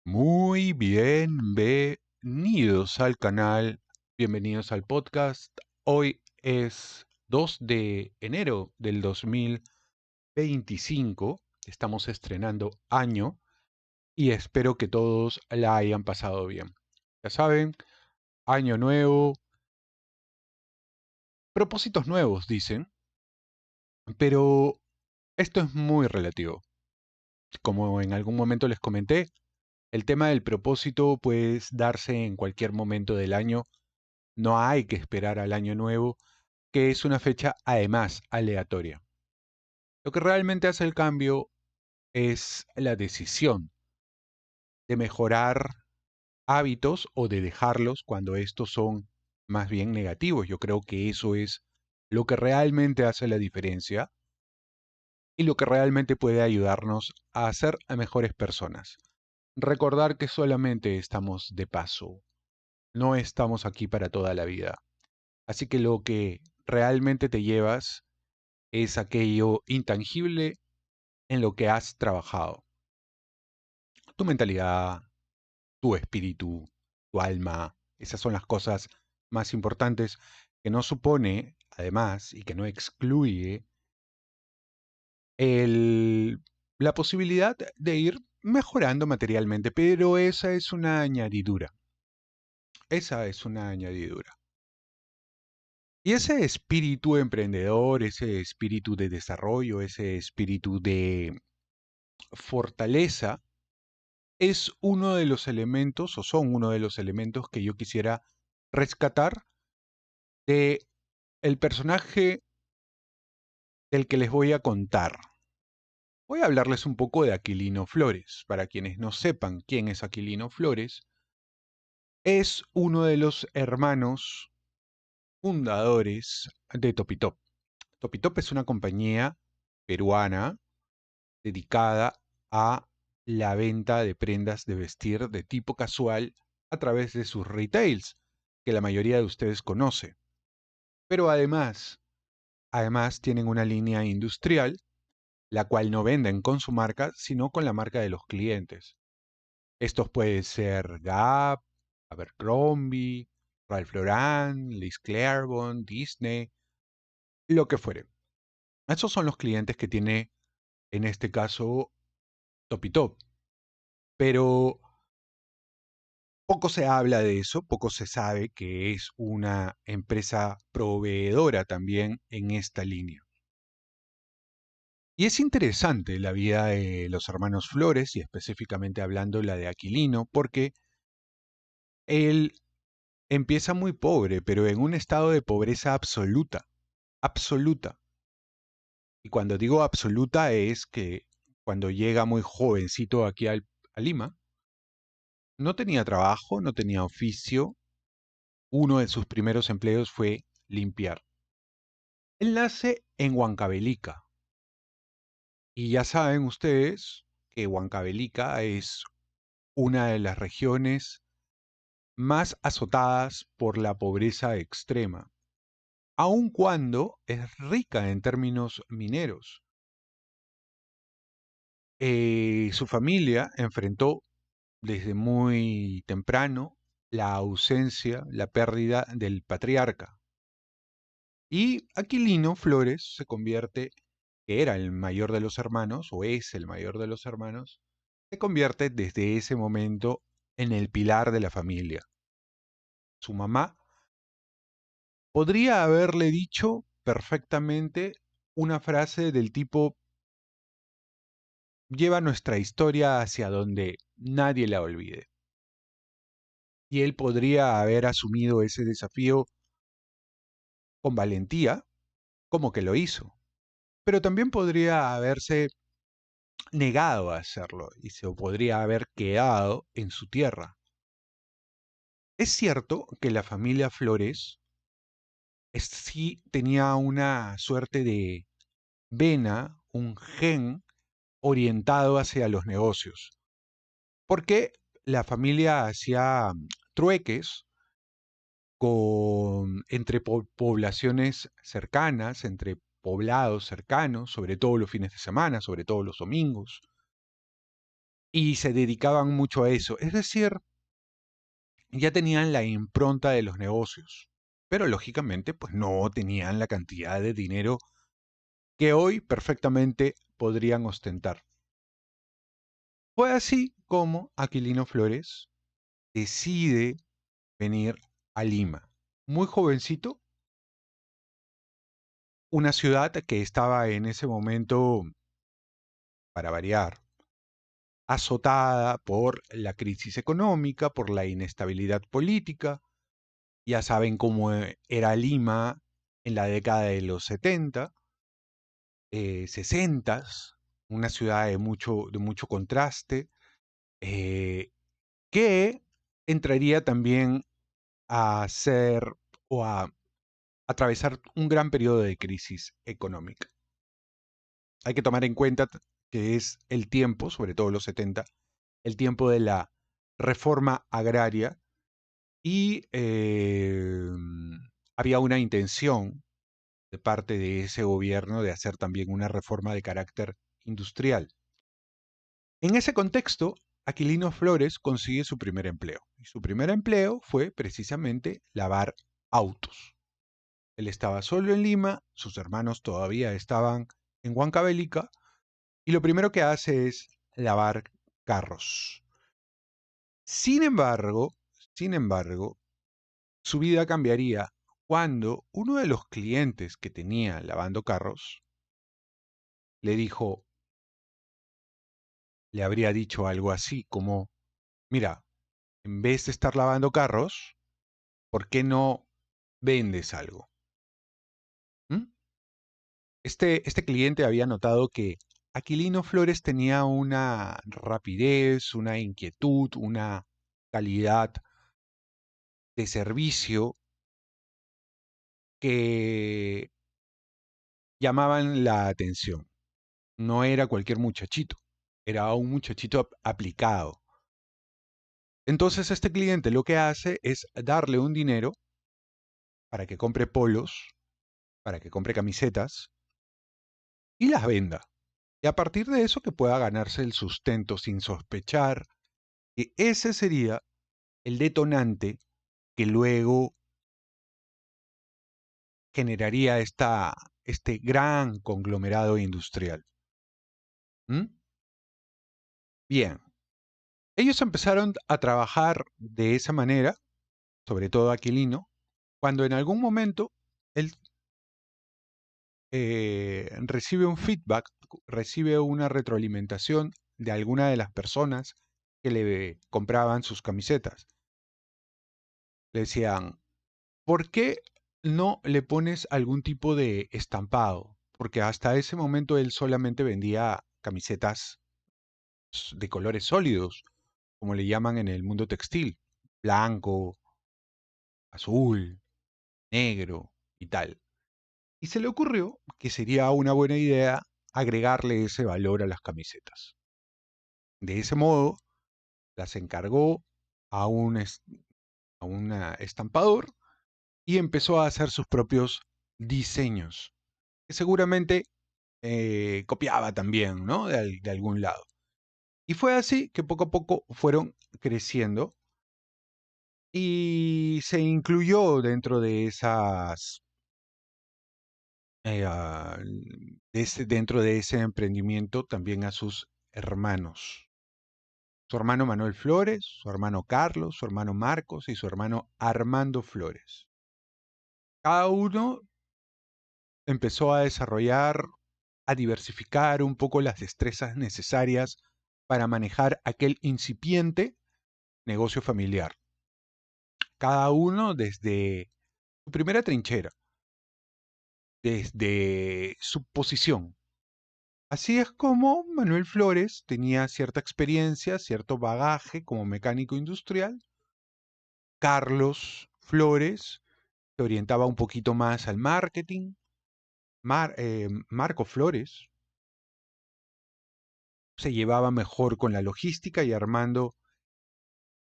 Muy bienvenidos al canal, bienvenidos al podcast. Hoy es 2 de enero del 2025. Estamos estrenando año y espero que todos la hayan pasado bien. Ya saben, año nuevo, propósitos nuevos, dicen, pero esto es muy relativo. Como en algún momento les comenté, el tema del propósito puede darse en cualquier momento del año. No hay que esperar al año nuevo, que es una fecha además aleatoria. Lo que realmente hace el cambio es la decisión de mejorar hábitos o de dejarlos cuando estos son más bien negativos. Yo creo que eso es lo que realmente hace la diferencia y lo que realmente puede ayudarnos a ser mejores personas. Recordar que solamente estamos de paso, no estamos aquí para toda la vida. Así que lo que realmente te llevas es aquello intangible en lo que has trabajado. Tu mentalidad, tu espíritu, tu alma, esas son las cosas más importantes que no supone, además, y que no excluye el, la posibilidad de ir mejorando materialmente, pero esa es una añadidura. Esa es una añadidura. Y ese espíritu emprendedor, ese espíritu de desarrollo, ese espíritu de fortaleza, es uno de los elementos, o son uno de los elementos que yo quisiera rescatar de el personaje del que les voy a contar. Voy a hablarles un poco de Aquilino Flores. Para quienes no sepan quién es Aquilino Flores, es uno de los hermanos fundadores de Topitop. Topitop es una compañía peruana dedicada a la venta de prendas de vestir de tipo casual a través de sus retails, que la mayoría de ustedes conoce. Pero además tienen una línea industrial, la cual no venden con su marca, sino con la marca de los clientes. Estos pueden ser Gap, Abercrombie, Ralph Lauren, Liz Claiborne, Disney, lo que fuere. Esos son los clientes que tiene, en este caso, Topitop. Pero poco se habla de eso, poco se sabe que es una empresa proveedora también en esta línea. Y es interesante la vida de los hermanos Flores, y específicamente hablando la de Aquilino, porque él empieza muy pobre, pero en un estado de pobreza absoluta, absoluta. Y cuando digo absoluta es que cuando llega muy jovencito aquí a Lima, no tenía trabajo, no tenía oficio. Uno de sus primeros empleos fue limpiar. Él nace en Huancavelica. Y ya saben ustedes que Huancavelica es una de las regiones más azotadas por la pobreza extrema, aun cuando es rica en términos mineros. Su familia enfrentó desde muy temprano la ausencia, la pérdida del patriarca. Y Aquilino Flores se convierte, que era el mayor de los hermanos, o es el mayor de los hermanos, se convierte desde ese momento en el pilar de la familia. Su mamá podría haberle dicho perfectamente una frase del tipo: lleva nuestra historia hacia donde nadie la olvide. Y él podría haber asumido ese desafío con valentía, como que lo hizo. Pero también podría haberse negado a hacerlo y se podría haber quedado en su tierra. Es cierto que la familia Flores sí tenía una suerte de vena, un gen orientado hacia los negocios, porque la familia hacía trueques entre poblaciones cercanas, entre poblados cercanos, sobre todo los fines de semana, sobre todo los domingos. y se dedicaban mucho a eso. Es decir, ya tenían la impronta de los negocios, pero lógicamente pues no tenían la cantidad de dinero que hoy perfectamente podrían ostentar. Fue así como Aquilino Flores decide venir a Lima. Muy jovencito, una ciudad que estaba en ese momento, para variar, azotada por la crisis económica, por la inestabilidad política. Ya saben cómo era Lima en la década de los 70, 60, una ciudad de mucho contraste, eh, que entraría también a ser o a atravesar un gran periodo de crisis económica. Hay que tomar en cuenta que es el tiempo, sobre todo los 70, el tiempo de la reforma agraria y había una intención de parte de ese gobierno de hacer también una reforma de carácter industrial. En ese contexto, Aquilino Flores consigue su primer empleo. Y su primer empleo fue precisamente lavar autos. Él estaba solo en Lima, sus hermanos todavía estaban en Huancavelica, y lo primero que hace es lavar carros. Sin embargo, sin embargo, su vida cambiaría cuando uno de los clientes que tenía lavando carros le dijo, le habría dicho algo así como, mira, en vez de estar lavando carros, ¿por qué no vendes algo? ¿Mm? Este cliente había notado que Aquilino Flores tenía una rapidez, una inquietud, una calidad de servicio que llamaban la atención. No era cualquier muchachito, era un muchachito aplicado. Entonces este cliente lo que hace es darle un dinero para que compre polos, para que compre camisetas y las venda. Y a partir de eso que pueda ganarse el sustento sin sospechar que ese sería el detonante que luego generaría este gran conglomerado industrial. ¿Mm? Bien, ellos empezaron a trabajar de esa manera, sobre todo Aquilino, cuando en algún momento él recibe un feedback, recibe una retroalimentación de alguna de las personas que le compraban sus camisetas. Le decían, ¿por qué no le pones algún tipo de estampado? Porque hasta ese momento él solamente vendía camisetas de colores sólidos, como le llaman en el mundo textil, blanco, azul, negro y tal. Y se le ocurrió que sería una buena idea agregarle ese valor a las camisetas. De ese modo, las encargó a a un estampador y empezó a hacer sus propios diseños, que seguramente copiaba también, ¿no? De algún lado. Y fue así que poco a poco fueron creciendo y se incluyó dentro de esas, dentro de ese emprendimiento también a sus hermanos. Su hermano Manuel Flores, su hermano Carlos, su hermano Marcos y su hermano Armando Flores. Cada uno empezó a desarrollar, a diversificar un poco las destrezas necesarias para manejar aquel incipiente negocio familiar. Cada uno desde su primera trinchera, desde su posición. Así es como Manuel Flores tenía cierta experiencia, cierto bagaje como mecánico industrial. Carlos Flores se orientaba un poquito más al marketing. Marco Flores se llevaba mejor con la logística y Armando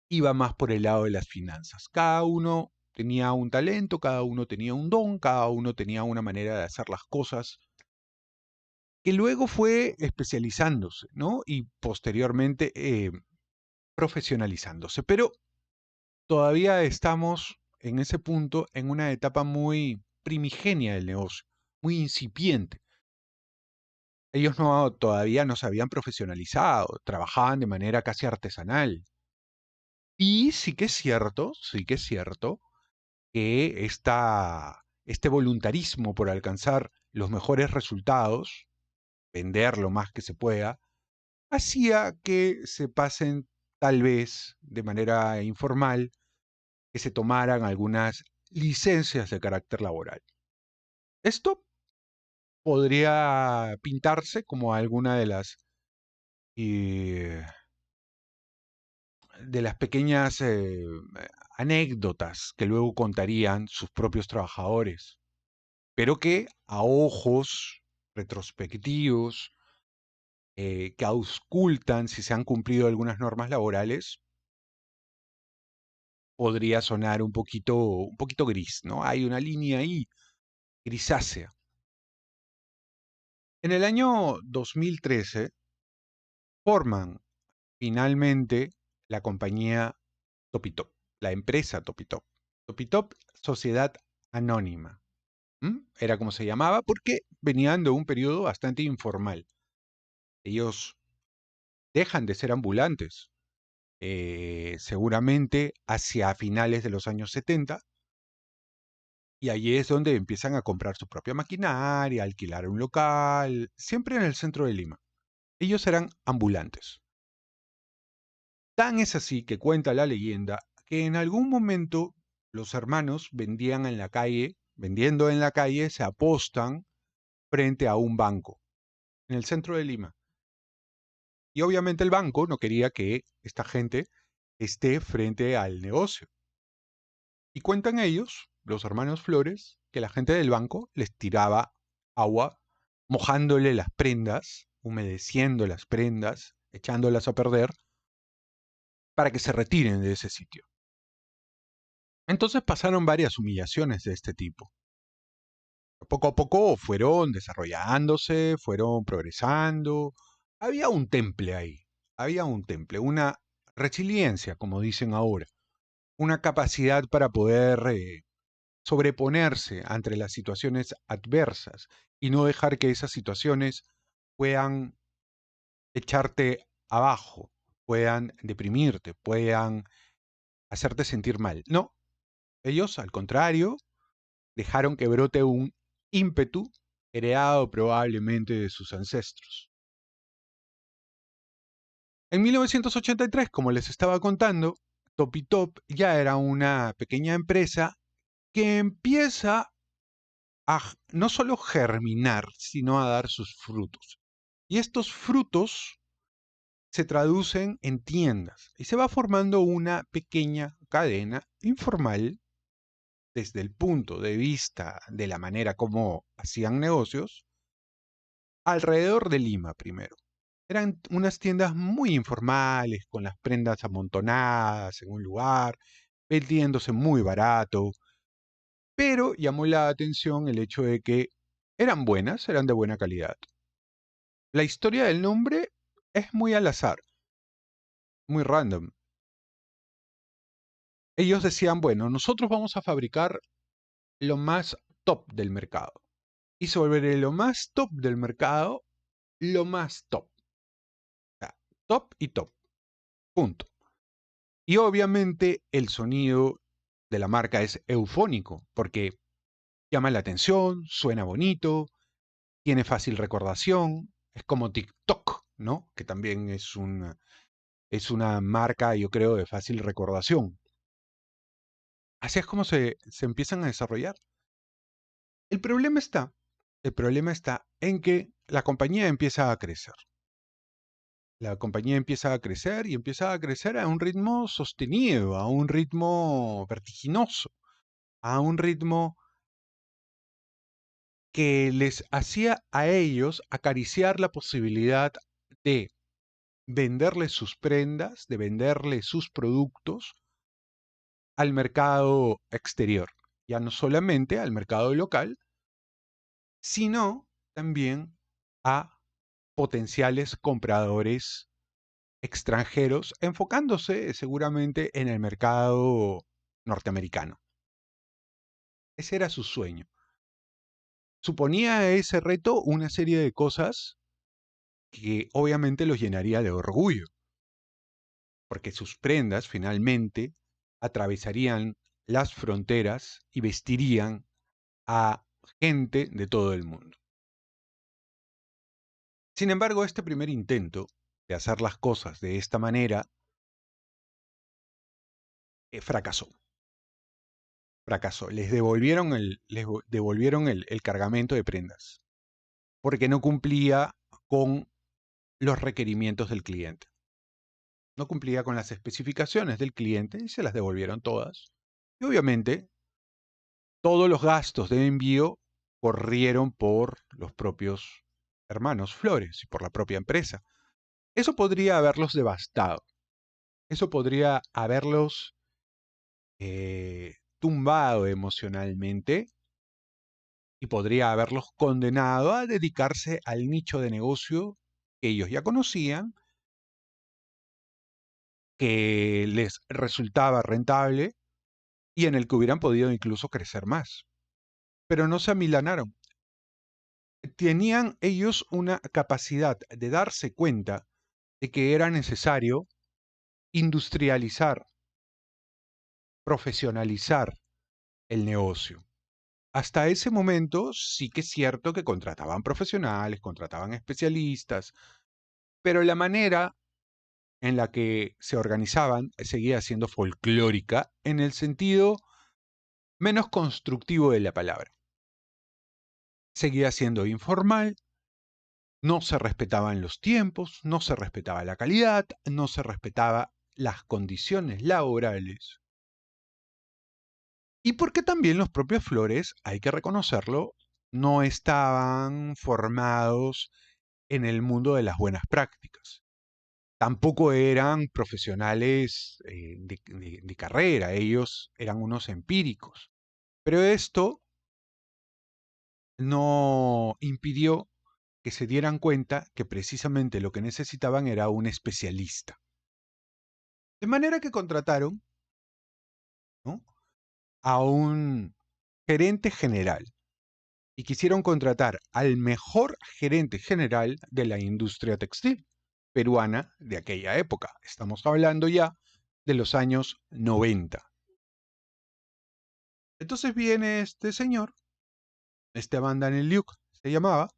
iba más por el lado de las finanzas. Cada uno tenía un talento, cada uno tenía un don, cada uno tenía una manera de hacer las cosas que luego fue especializándose, ¿no? Y posteriormente profesionalizándose. Pero todavía estamos en ese punto, en una etapa muy primigenia del negocio, muy incipiente. Ellos todavía no se habían profesionalizado, trabajaban de manera casi artesanal. Y sí que es cierto que este voluntarismo por alcanzar los mejores resultados, vender lo más que se pueda, hacía que se pasen tal vez de manera informal, que se tomaran algunas licencias de carácter laboral. Esto podría pintarse como alguna eh, de las pequeñas anécdotas que luego contarían sus propios trabajadores, pero que a ojos retrospectivos, que auscultan si se han cumplido algunas normas laborales, podría sonar un poquito gris, ¿no? Hay una línea ahí grisácea. En el año 2013 forman finalmente la compañía Topitop, la empresa Topitop. Topitop, Sociedad Anónima. Era como se llamaba porque venían de un periodo bastante informal. Ellos dejan de ser ambulantes, seguramente hacia finales de los años 70, y allí es donde empiezan a comprar su propia maquinaria, alquilar un local, siempre en el centro de Lima. Ellos eran ambulantes. Tan es así que cuenta la leyenda que en algún momento los hermanos vendían en la calle, vendiendo en la calle, se apostan frente a un banco en el centro de Lima. Y obviamente el banco no quería que esta gente esté frente al negocio. Y cuentan ellos, los hermanos Flores, que la gente del banco les tiraba agua, mojándole las prendas, humedeciendo las prendas, echándolas a perder, para que se retiren de ese sitio. Entonces pasaron varias humillaciones de este tipo. Poco a poco fueron desarrollándose, fueron progresando. Había un temple ahí, había un temple, una resiliencia, como dicen ahora, una capacidad para poder sobreponerse ante las situaciones adversas y no dejar que esas situaciones puedan echarte abajo, puedan deprimirte, puedan hacerte sentir mal. No, ellos, al contrario, dejaron que brote un ímpetu heredado probablemente de sus ancestros. En 1983, como les estaba contando, Topitop ya era una pequeña empresa que empieza a no solo germinar, sino a dar sus frutos. Y estos frutos se traducen en tiendas y se va formando una pequeña cadena informal desde el punto de vista de la manera como hacían negocios, alrededor de Lima primero. Eran unas tiendas muy informales, con las prendas amontonadas en un lugar, vendiéndose muy barato, pero llamó la atención el hecho de que eran buenas, eran de buena calidad. La historia del nombre es muy al azar, muy random. Ellos decían, bueno, nosotros vamos a fabricar lo más top del mercado. Y sobre lo más top del mercado, lo más top. O sea, top y top. Punto. Y obviamente el sonido de la marca es eufónico, porque llama la atención, suena bonito, tiene fácil recordación, es como TikTok, ¿no? Que también es una marca, yo creo, de fácil recordación. Así es como se empiezan a desarrollar. El problema está, el problema está en que la compañía empieza a crecer. La compañía empieza a crecer y empieza a crecer a un ritmo sostenido, a un ritmo vertiginoso, a un ritmo que les hacía a ellos acariciar la posibilidad de venderles sus prendas, de venderles sus productos al mercado exterior, ya no solamente al mercado local, sino también a potenciales compradores extranjeros, enfocándose seguramente en el mercado norteamericano. Ese era su sueño. Suponía ese reto una serie de cosas que obviamente los llenaría de orgullo, porque sus prendas finalmente atravesarían las fronteras y vestirían a gente de todo el mundo. Sin embargo, este primer intento de hacer las cosas de esta manera fracasó. Fracasó. Les devolvieron el cargamento de prendas porque no cumplía con los requerimientos del cliente. No cumplía con las especificaciones del cliente y se las devolvieron todas. Y obviamente todos los gastos de envío corrieron por los propios hermanos Flores y por la propia empresa. Eso podría haberlos devastado. Eso podría haberlos tumbado emocionalmente y podría haberlos condenado a dedicarse al nicho de negocio que ellos ya conocían, que les resultaba rentable y en el que hubieran podido incluso crecer más. Pero no se amilanaron. Tenían ellos una capacidad de darse cuenta de que era necesario industrializar, profesionalizar el negocio. Hasta ese momento sí que es cierto que contrataban profesionales, contrataban especialistas, pero la manera en la que se organizaban seguía siendo folclórica en el sentido menos constructivo de la palabra. Seguía siendo informal, no se respetaban los tiempos, no se respetaba la calidad, no se respetaba las condiciones laborales. Y porque también los propios Flores, hay que reconocerlo, no estaban formados en el mundo de las buenas prácticas. Tampoco eran profesionales de carrera, ellos eran unos empíricos. Pero esto no impidió que se dieran cuenta que precisamente lo que necesitaban era un especialista. De manera que contrataron, ¿no?, a un gerente general y quisieron contratar al mejor gerente general de la industria textil peruana de aquella época. Estamos hablando ya de los años 90. Entonces viene este señor, Esteban Daneliuk se llama,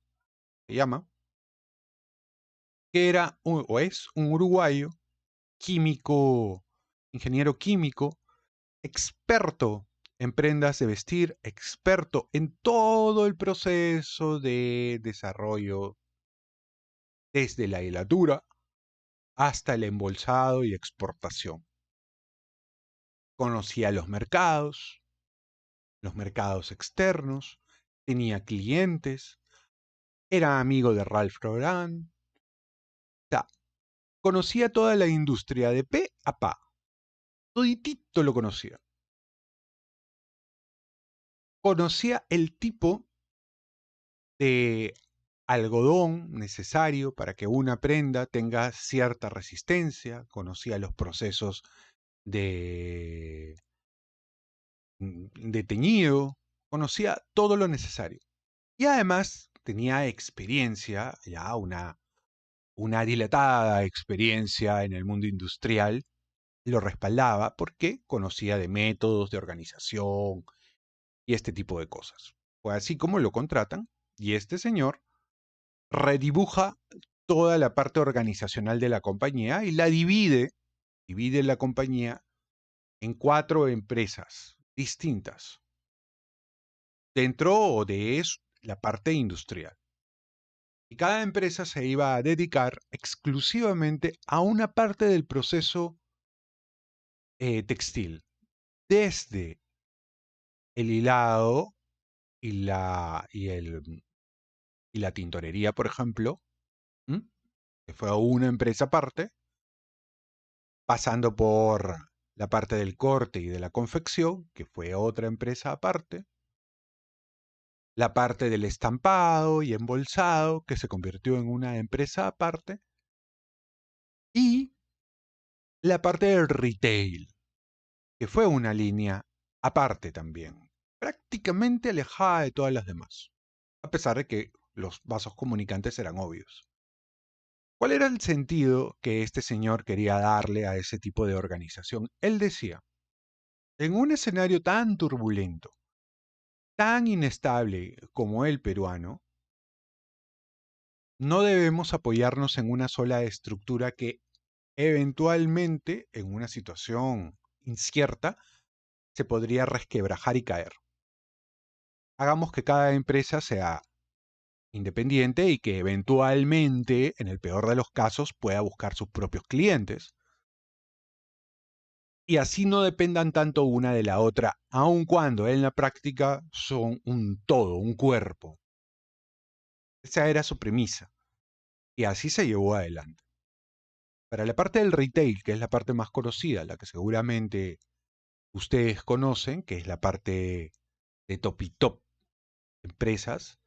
que era o es un uruguayo, químico, ingeniero químico, experto en prendas de vestir, experto en todo el proceso de desarrollo, desde la hilatura hasta el embolsado y exportación. Conocía los mercados externos, tenía clientes, era amigo de Ralph Lauren, o sea, conocía toda la industria de pe a pa. Toditito lo conocía. Conocía el tipo de algodón necesario para que una prenda tenga cierta resistencia, conocía los procesos de, de teñido, conocía todo lo necesario. Y además tenía experiencia, ya una dilatada experiencia en el mundo industrial, lo respaldaba porque conocía de métodos de organización y este tipo de cosas. Fue así como lo contratan y este señor redibuja toda la parte organizacional de la compañía y divide la compañía en 4 empresas distintas dentro de la parte industrial. Y cada empresa se iba a dedicar exclusivamente a una parte del proceso textil, desde el hilado y la tintorería, por ejemplo, que fue una empresa aparte, pasando por la parte del corte y de la confección, que fue otra empresa aparte, la parte del estampado y embolsado, que se convirtió en una empresa aparte, y la parte del retail, que fue una línea aparte también, prácticamente alejada de todas las demás, a pesar de que los vasos comunicantes eran obvios. ¿Cuál era el sentido que este señor quería darle a ese tipo de organización? Él decía, en un escenario tan turbulento, tan inestable como el peruano, no debemos apoyarnos en una sola estructura que eventualmente, en una situación incierta, se podría resquebrajar y caer. Hagamos que cada empresa sea independiente y que eventualmente, en el peor de los casos, pueda buscar sus propios clientes. Y así no dependan tanto una de la otra, aun cuando en la práctica son un todo, un cuerpo. Esa era su premisa. Y así se llevó adelante. Para la parte del retail, que es la parte más conocida, la que seguramente ustedes conocen, que es la parte de top y top empresas,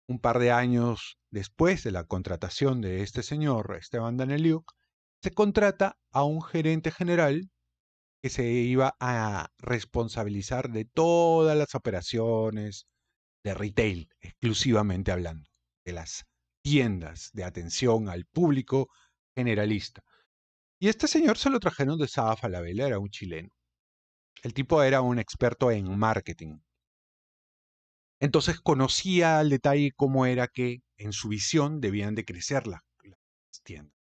un par de años después de la contratación de este señor, Esteban Daneliuk, se contrata a un gerente general que se iba a responsabilizar de todas las operaciones de retail, exclusivamente hablando, de las tiendas de atención al público generalista. Y este señor se lo trajeron de Saa Falabella, era un chileno. El tipo era un experto en marketing. Entonces conocía al detalle cómo era que en su visión debían de crecer las tiendas.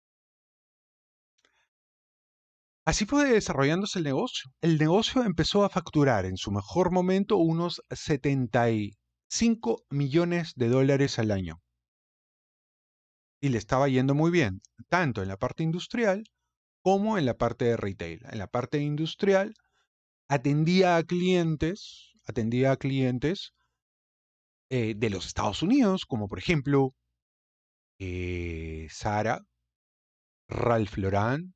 Así fue desarrollándose el negocio. El negocio empezó a facturar en su mejor momento unos 75 millones de dólares al año. Y le estaba yendo muy bien, tanto en la parte industrial como en la parte de retail. En la parte industrial atendía a clientes de los Estados Unidos, como por ejemplo Zara, Ralph Lauren,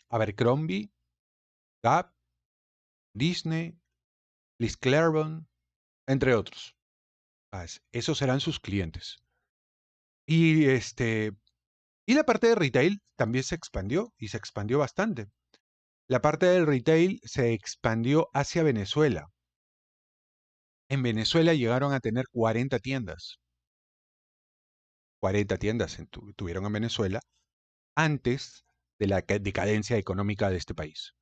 Abercrombie, Gap, Disney, Liz Claiborne, entre otros. Esos eran sus clientes. Y y la parte de retail también se expandió y se expandió bastante. La parte del retail se expandió hacia Venezuela. En Venezuela llegaron a tener 40 tiendas. 40 tiendas tuvieron en Venezuela antes de la decadencia económica de este país.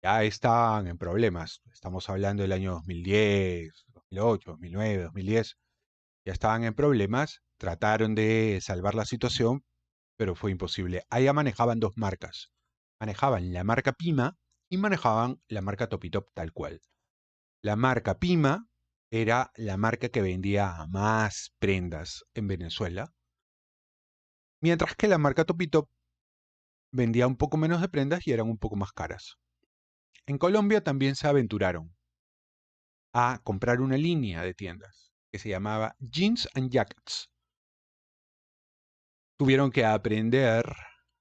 Ya estaban en problemas. Estamos hablando del año 2010, 2008, 2009, 2010. Ya estaban en problemas. Trataron de salvar la situación, pero fue imposible. Allá manejaban dos marcas. Manejaban la marca Pima y manejaban la marca Topitop tal cual. La marca Pima era la marca que vendía más prendas en Venezuela, mientras que la marca Topitop vendía un poco menos de prendas y eran un poco más caras. En Colombia también se aventuraron a comprar una línea de tiendas que se llamaba Jeans and Jackets. Tuvieron que aprender,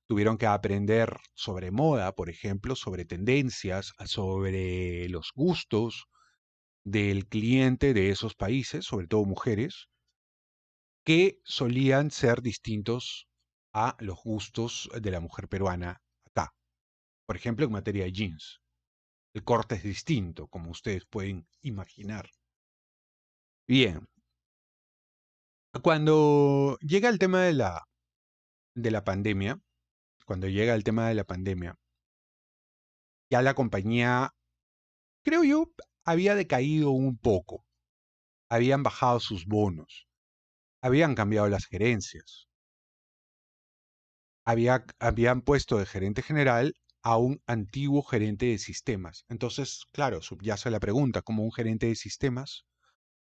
tuvieron que aprender sobre moda, por ejemplo, sobre tendencias, sobre los gustos del cliente de esos países, sobre todo mujeres, que solían ser distintos a los gustos de la mujer peruana acá. Por ejemplo, en materia de jeans. El corte es distinto, como ustedes pueden imaginar. Bien, cuando llega el tema de la pandemia, cuando llega el tema de la pandemia, ya la compañía, creo yo, había decaído un poco. Habían bajado sus bonos, habían cambiado las gerencias, habían puesto de gerente general a un antiguo gerente de sistemas. Entonces, claro, subyace la pregunta, ¿cómo un gerente de sistemas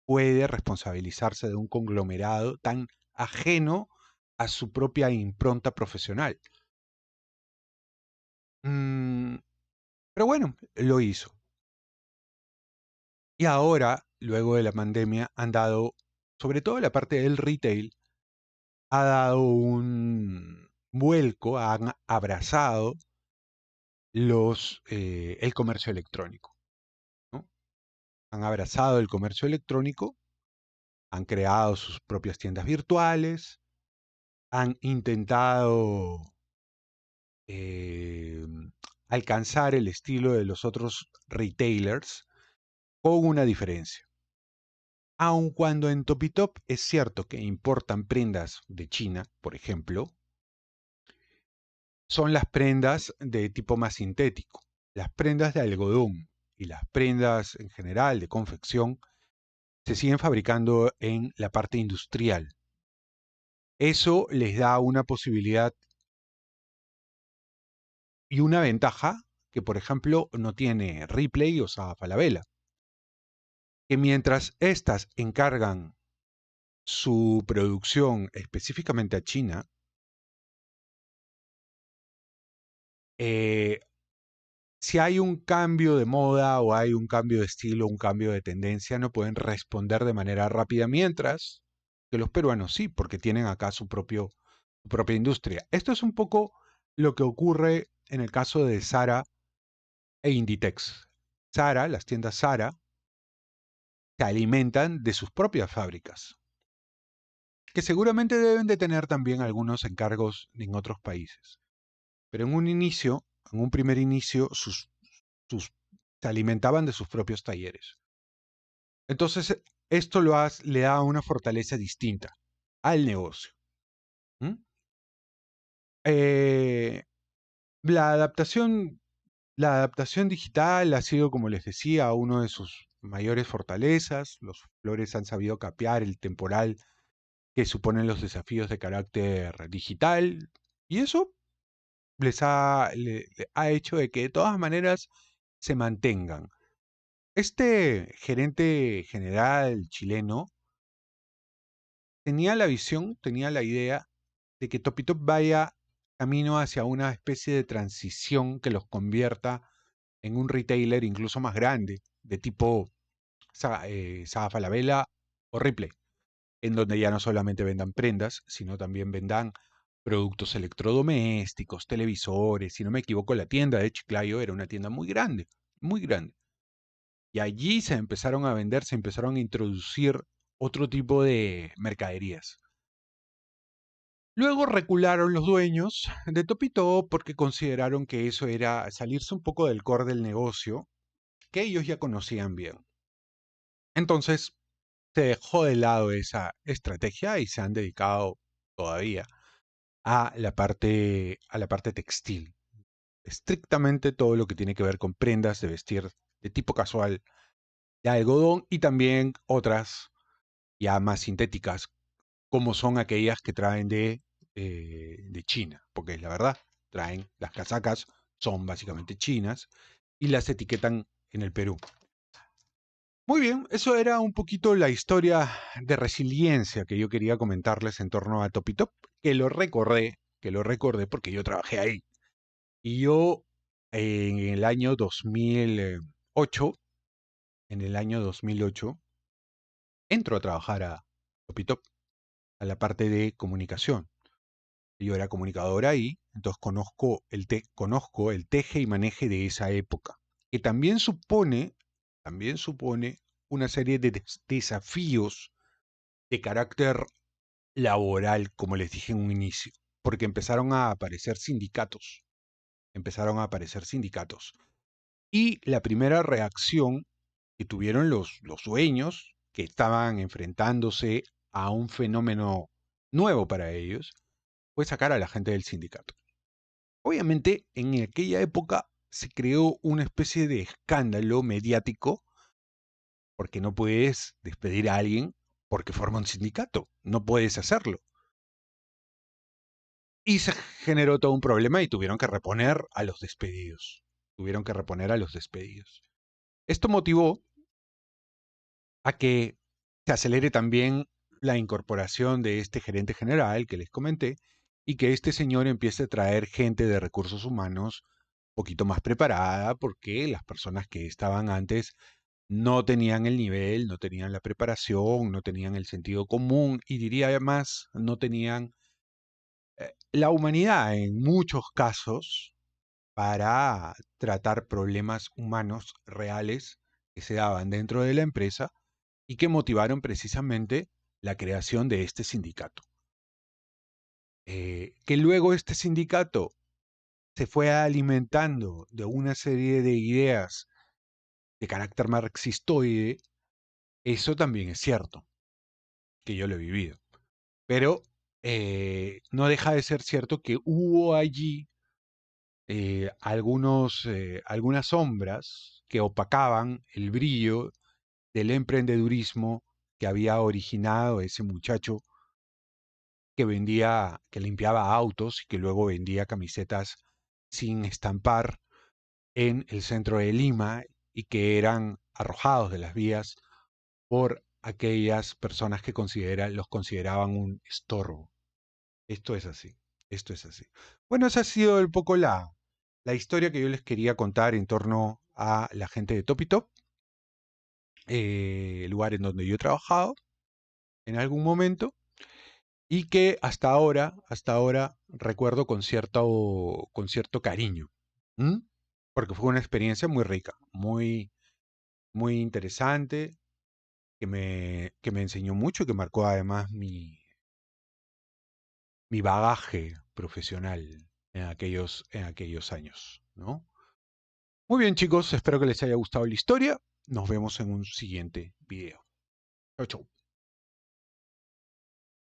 puede responsabilizarse de un conglomerado tan ajeno a su propia impronta profesional? Mm, pero bueno, lo hizo. Y ahora, luego de la pandemia, han dado, sobre todo la parte del retail, ha dado un vuelco, han abrazado el comercio electrónico. han abrazado el comercio electrónico, han creado sus propias tiendas virtuales, han intentado eh, alcanzar el estilo de los otros retailers con una diferencia. Aun cuando en Topitop es cierto que importan prendas de China, por ejemplo, son las prendas de tipo más sintético. Las prendas de algodón y las prendas en general de confección se siguen fabricando en la parte industrial. Eso les da una posibilidad y una ventaja que, por ejemplo, no tiene Ripley o Saga Falabella, que mientras éstas encargan su producción específicamente a China, eh, si hay un cambio de moda o hay un cambio de estilo, un cambio de tendencia, no pueden responder de manera rápida, mientras que los peruanos sí, porque tienen acá su propia industria. Esto es un poco lo que ocurre en el caso de Zara e Inditex. Zara, las tiendas Zara, se alimentan de sus propias fábricas, que seguramente deben de tener también algunos encargos en otros países. Pero en un primer inicio, se alimentaban de sus propios talleres. Entonces, esto le da una fortaleza distinta al negocio. ¿Mm? Eh, la adaptación, la adaptación digital ha sido, como les decía, uno de sus mayores fortalezas. Los flores han sabido capear el temporal que suponen los desafíos de carácter digital, y eso le ha hecho de que de todas maneras se mantengan. Este gerente general chileno tenía la visión, tenía la idea de que Topitop vaya camino hacia una especie de transición que los convierta en un retailer incluso más grande, de tipo Saga Falabella o Ripley, en donde ya no solamente vendan prendas, sino también vendan productos electrodomésticos, televisores. Si no me equivoco, la tienda de Chiclayo era una tienda muy grande, muy grande. Y allí se empezaron a introducir otro tipo de mercaderías. Luego recularon los dueños de Topito porque consideraron que eso era salirse un poco del core del negocio, que ellos ya conocían bien. Entonces se dejó de lado esa estrategia y se han dedicado todavía a la parte textil. Estrictamente todo lo que tiene que ver con prendas de vestir de tipo casual de algodón y también otras ya más sintéticas, como son aquellas que traen de China, porque la verdad, traen las casacas, son básicamente chinas y las etiquetan en el Perú. Muy bien, eso era un poquito la historia de resiliencia que yo quería comentarles en torno a Topitop, que lo recordé porque yo trabajé ahí. Y yo en el año 2008, en el año 2008, entro a trabajar a Topitop, a la parte de comunicación. Yo era comunicador ahí, entonces conozco el teje y maneje de esa época, que también supone una serie de desafíos de carácter laboral, como les dije en un inicio, porque empezaron a aparecer sindicatos. Y la primera reacción que tuvieron los dueños, que estaban enfrentándose a un fenómeno nuevo para ellos, fue sacar a la gente del sindicato. Obviamente, en aquella época se creó una especie de escándalo mediático porque no puedes despedir a alguien porque forma un sindicato, no puedes hacerlo. Y se generó todo un problema y tuvieron que reponer a los despedidos. Tuvieron que reponer a los despedidos. Esto motivó a que se acelere también la incorporación de este gerente general que les comenté y que este señor empiece a traer gente de recursos humanos un poquito más preparada porque las personas que estaban antes no tenían el nivel, no tenían la preparación, no tenían el sentido común y diría además no tenían la humanidad en muchos casos para tratar problemas humanos reales que se daban dentro de la empresa y que motivaron precisamente la creación de este sindicato. Que luego este sindicato se fue alimentando de una serie de ideas de carácter marxistoide, eso también es cierto, que yo lo he vivido. Pero no deja de ser cierto que hubo allí algunas sombras que opacaban el brillo del emprendedurismo que había originado ese muchacho que limpiaba autos y que luego vendía camisetas sin estampar en el centro de Lima y que eran arrojados de las vías por aquellas personas que los consideraban un estorbo. Esto es así, esto es así. Bueno, esa ha sido un poco la historia que yo les quería contar en torno a la gente de Topitop, el lugar en donde yo he trabajado en algún momento y que hasta ahora recuerdo con cierto cariño. ¿Mm? Porque fue una experiencia muy rica, muy interesante, que me enseñó mucho y que marcó además mi bagaje profesional en aquellos años, ¿no? Muy bien, chicos, espero que les haya gustado la historia. Nos vemos en un siguiente video. Chau, chau.